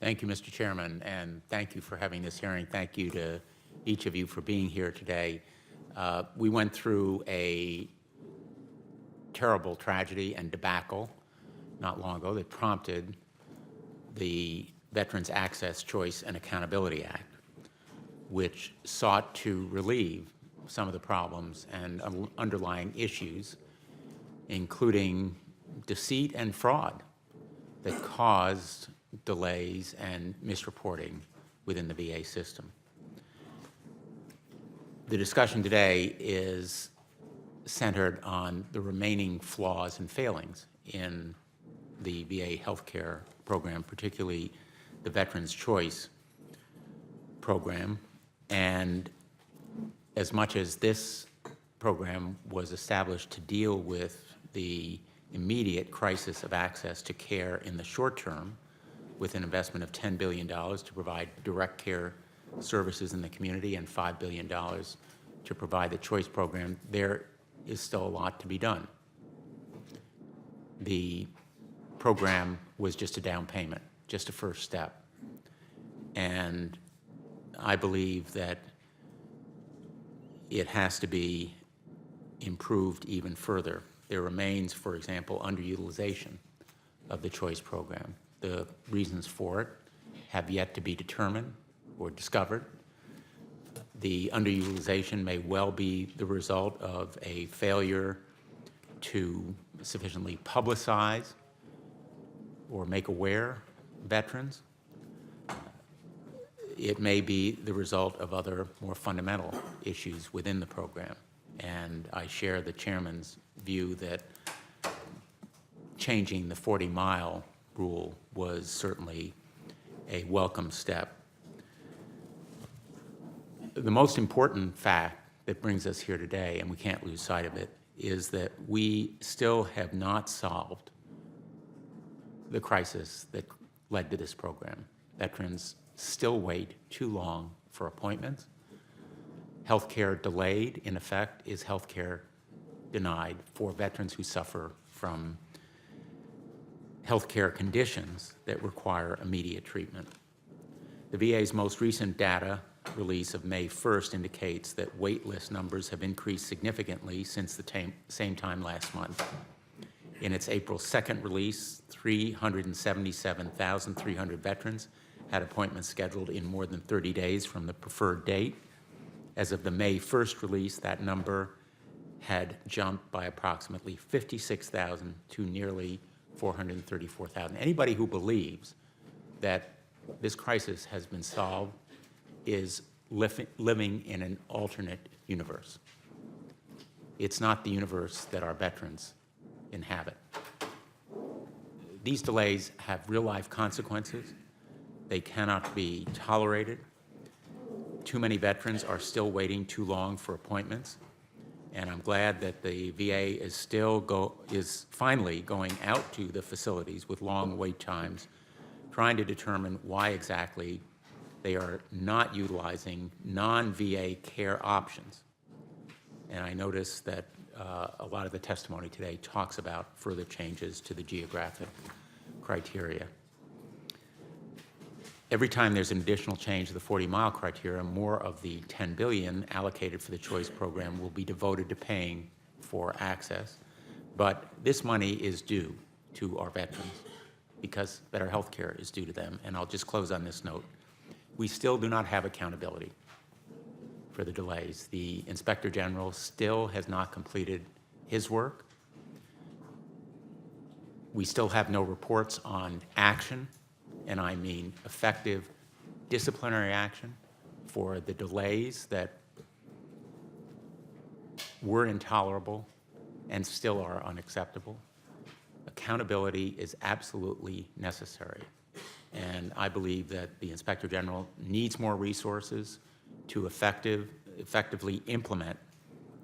Thank you, Mr. Chairman, and thank you for having this hearing. Thank you to each of you for being here today. We went through a terrible tragedy and debacle not long ago that prompted the Veterans Access, Choice, and Accountability Act, which sought to relieve some of the problems and underlying issues, including deceit and fraud that caused delays and misreporting within the VA system. The discussion today is centered on the remaining flaws and failings in the VA healthcare program, particularly the Veterans Choice program. And as much as this program was established to deal with the immediate crisis of access to care in the short term, with an investment of $10 billion to provide direct care services in the community and $5 billion to provide the choice program, there is still a lot to be done. The program was just a down payment, just a first step. And I believe that it has to be improved even further. There remains, for example, underutilization of the choice program. The reasons for it have yet to be determined or discovered. The underutilization may well be the result of a failure to sufficiently publicize or make aware veterans. It may be the result of other more fundamental issues within the program. And I share the chairman's view that changing the 40-mile rule was certainly a welcome step. The most important fact that brings us here today, and we can't lose sight of it, is that we still have not solved the crisis that led to this program. Veterans still wait too long for appointments. Healthcare delayed, in effect, is healthcare denied for veterans who suffer from healthcare conditions that require immediate treatment. The VA's most recent data release of May 1st indicates that wait list numbers have increased significantly since the same time last month. In its April 2nd release, 377,300 veterans had appointments scheduled in more than 30 days from the preferred date. As of the May 1st release, that number had jumped by approximately 56,000 to nearly 434,000. Anybody who believes that this crisis has been solved is living in an alternate universe. It's not the universe that our veterans inhabit. These delays have real-life consequences. They cannot be tolerated. Too many veterans are still waiting too long for appointments, and I'm glad that the VA is finally going out to the facilities with long wait times, trying to determine why exactly they are not utilizing non-VA care options. And I noticed that a lot of the testimony today talks about further changes to the geographic criteria. Every time there's an additional change to the 40-mile criteria, more of the $10 billion allocated for the choice program will be devoted to paying for access. But this money is due to our veterans because better health care is due to them. And I'll just close on this note. We still do not have accountability for the delays. The Inspector General still has not completed his work. We still have no reports on action, and I mean effective disciplinary action for the delays that were intolerable and still are unacceptable. Accountability is absolutely necessary. And I believe that the Inspector General needs more resources to effectively implement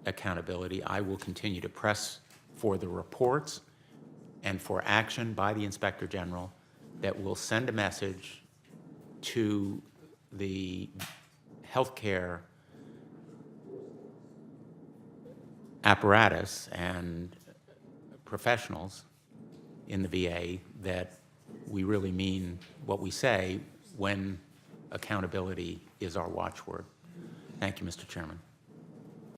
accountability. I will continue to press for the reports and for action by the Inspector General that will send a message to the healthcare apparatus and professionals in the VA that we really mean what we say when accountability is our watchword. Thank you, Mr. Chairman.